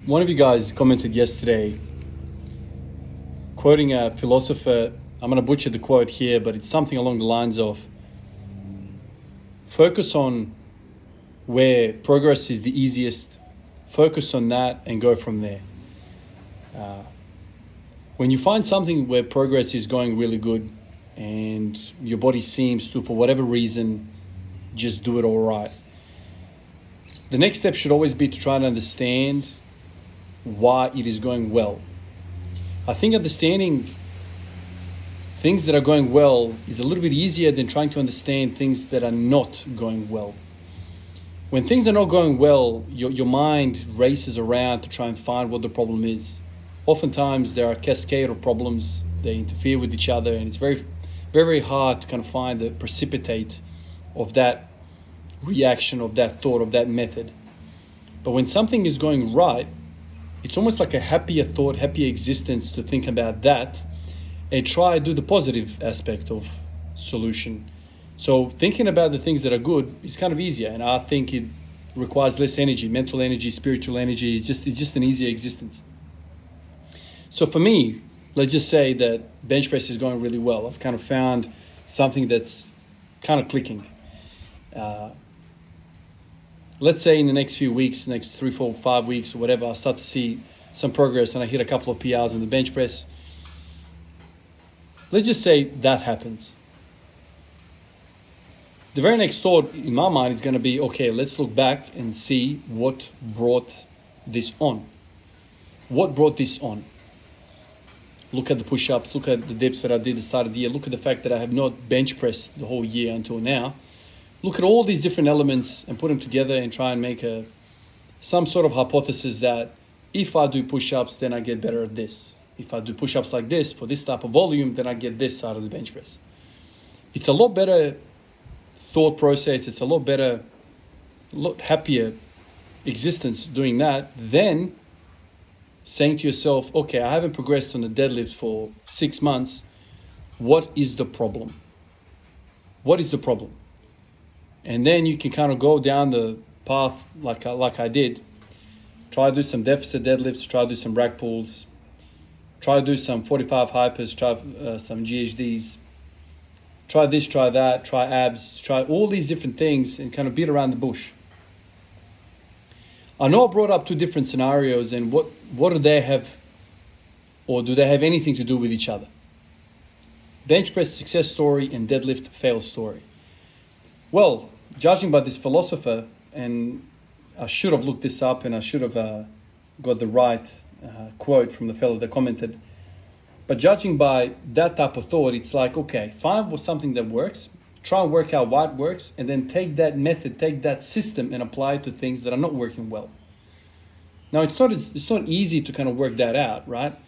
One of you guys commented yesterday, quoting a philosopher. I'm going to butcher the quote here, but it's something along the lines of, focus on where progress is the easiest, focus on that and go from there. When you find something where progress is going really good and your body seems to, for whatever reason, just do it all right, the next step should always be to try and understand why it is going well. I think understanding things that are going well is a little bit easier than trying to understand things that are not going well. When things are not going well, your mind races around to try and find what the problem is. Oftentimes there are a cascade of problems, they interfere with each other, and it's very, very, very hard to kind of find the precipitate of that reaction, of that thought, of that method. But when something is going right, it's almost like a happier thought, happier existence to think about that and try to do the positive aspect of solution. So thinking about the things that are good is kind of easier, and I think it requires less energy, mental energy, spiritual energy. It's just an easier existence. So for me, let's just say that bench press is going really well. I've kind of found something that's kind of clicking. Let's say in the next few weeks, next 3, 4, 5 weeks or whatever, I start to see some progress and I hit a couple of PRs in the bench press. Let's just say that happens. The very next thought in my mind is going to be, okay, let's look back and see what brought this on. What brought this on? Look at the push-ups, look at the dips that I did at the start of the year, look at the fact that I have not bench pressed the whole year until now. Look at all these different elements and put them together and try and make some sort of hypothesis that if I do push-ups, then I get better at this. If I do push-ups like this for this type of volume, then I get this out of the bench press. It's a lot better thought process. It's a lot better, a lot happier existence doing that than saying to yourself, okay, I haven't progressed on the deadlift for 6 months. What is the problem? What is the problem? And then you can kind of go down the path like I did. Try to do some deficit deadlifts, try to do some rack pulls, try to do some 45 hypers, try some GHDs, try this, try that, try abs, try all these different things and kind of beat around the bush. I know I brought up 2 different scenarios, and what do they have, or do they have anything to do with each other? Bench press success story and deadlift fail story. Well, judging by this philosopher, and I should have looked this up and I should have got the right quote from the fellow that commented, but judging by that type of thought, it's like, okay, find something that works, try and work out why it works, and then take that method, take that system and apply it to things that are not working well. Now, it's not easy to kind of work that out, right?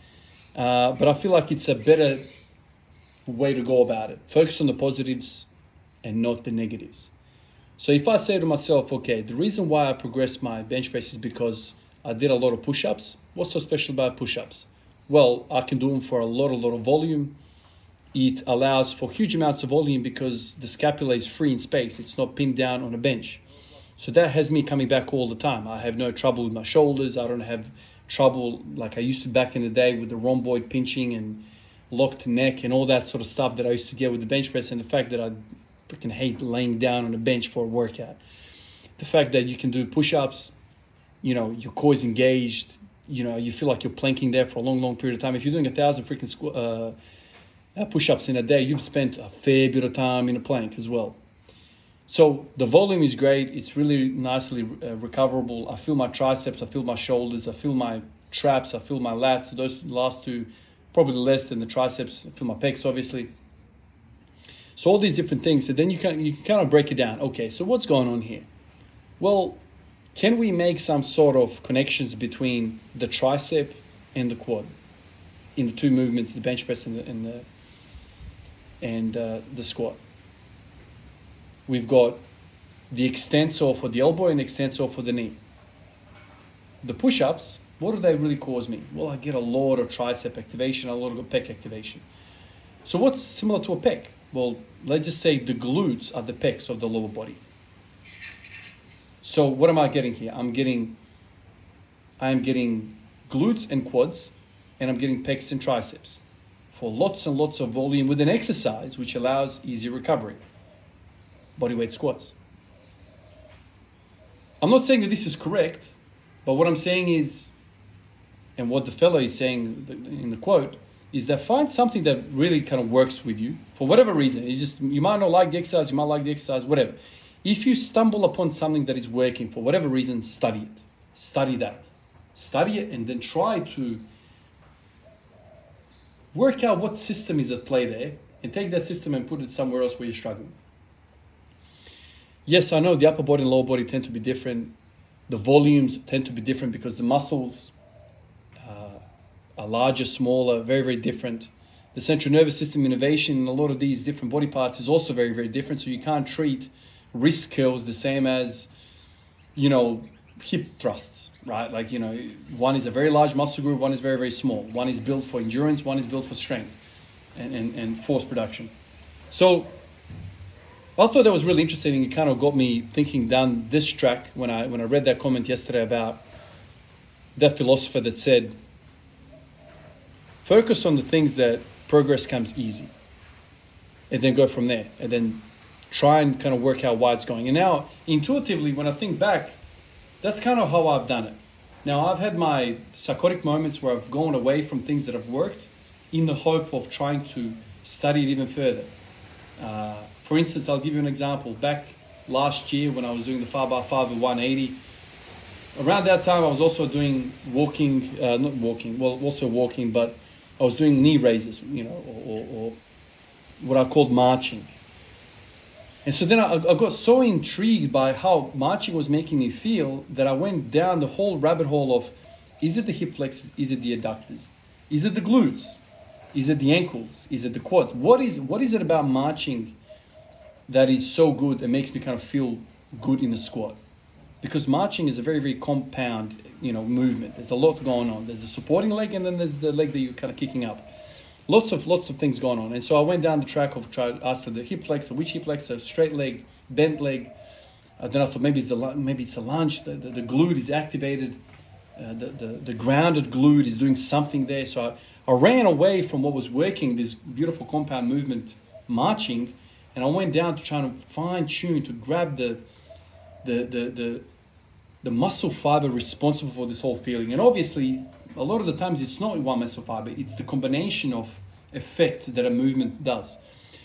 But I feel like it's a better way to go about it. Focus on the positives and not the negatives. So if I say to myself, okay, the reason why I progressed my bench press is because I did a lot of push-ups. What's so special about push-ups? Well, I can do them for a lot of volume. It allows for huge amounts of volume because the scapula is free in space. It's not pinned down on a bench. So that has me coming back all the time. I have no trouble with my shoulders. I don't have trouble like I used to back in the day with the rhomboid pinching and locked neck and all that sort of stuff that I used to get with the bench press, and the fact that I freaking hate laying down on a bench for a workout. The fact that you can do push-ups, your core is engaged, you feel like you're planking there for a long period of time. If you're doing 1,000 freaking push-ups in a day, you've spent a fair bit of time in a plank as well. So the volume is great. It's really nicely recoverable. I feel my triceps, I feel my shoulders, I feel my traps, I feel my lats. Those last 2, probably less than the triceps. I feel my pecs, obviously. So all these different things. So then you can kind of break it down. Okay, so what's going on here? Well, can we make some sort of connections between the tricep and the quad in the 2 movements, the bench press and the squat? We've got the extensor for the elbow and extensor for the knee. The push-ups, what do they really cause me? Well, I get a lot of tricep activation, a lot of pec activation. So what's similar to a pec? Well, let's just say the glutes are the pecs of the lower body. So what am I getting here? I'm getting I am getting glutes and quads, and I'm getting pecs and triceps for lots and lots of volume with an exercise which allows easy recovery. Bodyweight squats. I'm not saying that this is correct, but what I'm saying is, and what the fellow is saying in the quote, is that find something that really kind of works with you for whatever reason. It's just, you might not like the exercise, you might like the exercise, whatever. If you stumble upon something that is working for whatever reason, study it. Study that. Study it and then try to work out what system is at play there and take that system and put it somewhere else where you're struggling. Yes, I know the upper body and lower body tend to be different. The volumes tend to be different because the muscles are larger, smaller, very, very different. The central nervous system innervation in a lot of these different body parts is also very, very different. So you can't treat wrist curls the same as, hip thrusts, right? Like, one is a very large muscle group, one is very, very small. One is built for endurance, one is built for strength and force production. So I thought that was really interesting. It kind of got me thinking down this track when I read that comment yesterday about that philosopher that said, focus on the things that progress comes easy and then go from there and then try and kind of work out why it's going. And now, intuitively, when I think back, that's kind of how I've done it. Now, I've had my psychotic moments where I've gone away from things that have worked in the hope of trying to study it even further. For instance, I'll give you an example. Back last year when I was doing the 5x5 at 180, around that time I was also doing also walking, but I was doing knee raises, or what I called marching. And so then I got so intrigued by how marching was making me feel that I went down the whole rabbit hole of, is it the hip flexors? Is it the adductors? Is it the glutes? Is it the ankles? Is it the quads? What is it about marching that is so good and makes me kind of feel good in the squat? Because marching is a very, very compound, movement. There's a lot going on. There's the supporting leg, and then there's the leg that you're kind of kicking up. Lots of things going on. And so I went down the track of asked the hip flexor, which hip flexor, straight leg, bent leg. Then I thought maybe it's a lunge. The glute is activated. The grounded glute is doing something there. So I ran away from what was working, this beautiful compound movement, marching, and I went down to try to fine tune to grab the muscle fiber responsible for this whole feeling. And obviously, a lot of the times it's not one muscle fiber, it's the combination of effects that a movement does.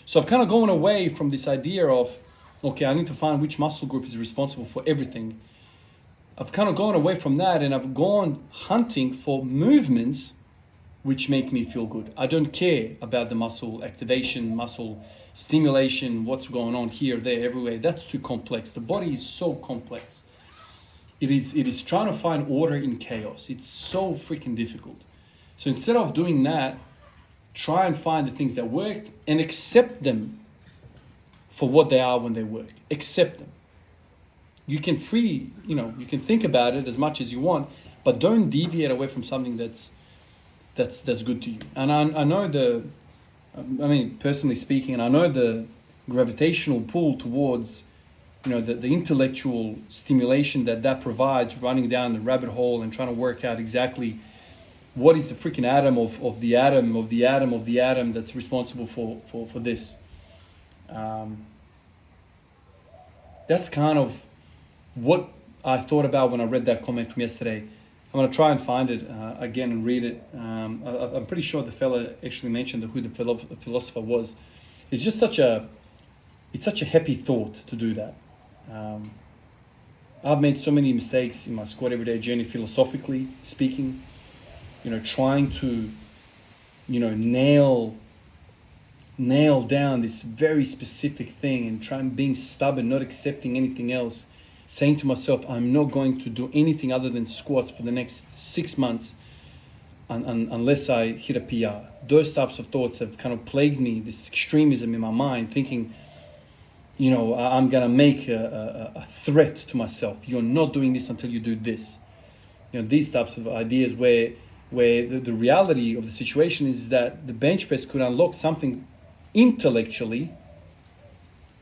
So I've kind of gone away from this idea of, okay, I need to find which muscle group is responsible for everything. I've kind of gone away from that and I've gone hunting for movements which make me feel good. I don't care about the muscle activation, muscle stimulation, what's going on here, there, everywhere. That's too complex. The body is so complex. It is trying to find order in chaos. It's so freaking difficult. So instead of doing that, try and find the things that work and accept them for what they are when they work. Accept them. You can you can think about it as much as you want, but don't deviate away from something that's good to you. And I know personally speaking, and I know the gravitational pull towards the intellectual stimulation that provides, running down the rabbit hole and trying to work out exactly what is the freaking atom of the atom of the atom of the atom that's responsible for this. That's kind of what I thought about when I read that comment from yesterday. I'm going to try and find it again and read it. I'm pretty sure the fella actually mentioned who the philosopher was. It's just such a happy thought to do that. I've made so many mistakes in my squat everyday journey, philosophically speaking, trying to, nail down this very specific thing and being stubborn, not accepting anything else, saying to myself, I'm not going to do anything other than squats for the next 6 months unless I hit a PR. Those types of thoughts have kind of plagued me, this extremism in my mind, thinking, I'm going to make a threat to myself. You're not doing this until you do this. These types of ideas where the reality of the situation is that the bench press could unlock something intellectually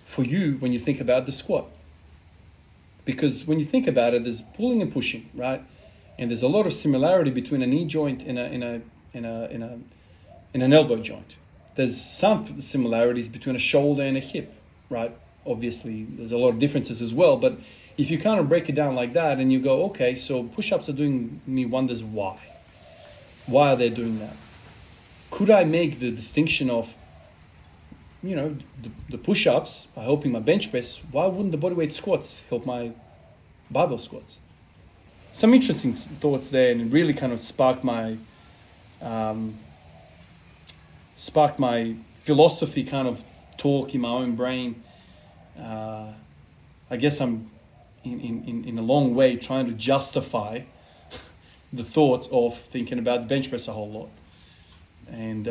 for you when you think about the squat. Because when you think about it, there's pulling and pushing, right? and there's a lot of similarity between a knee joint and an elbow joint. There's some similarities between a shoulder and a hip, right? Obviously, there's a lot of differences as well, but if you kind of break it down like that and you go, okay, so push-ups are doing me wonders, why? Why are they doing that? Could I make the distinction of, you know, the push-ups are helping my bench press? Why wouldn't the bodyweight squats help my barbell squats? Some interesting thoughts there, and it really kind of sparked my philosophy kind of talk in my own brain. I guess I'm in a long way trying to justify the thoughts of thinking about the bench press a whole lot. And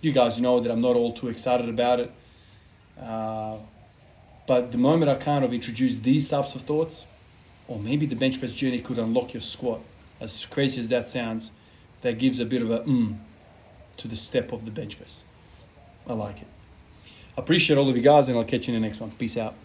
you guys know that I'm not all too excited about it. But the moment I kind of introduce these types of thoughts, or maybe the bench press journey could unlock your squat. As crazy as that sounds, that gives a bit of a to the step of the bench press. I like it. I appreciate all of you guys, and I'll catch you in the next one. Peace out.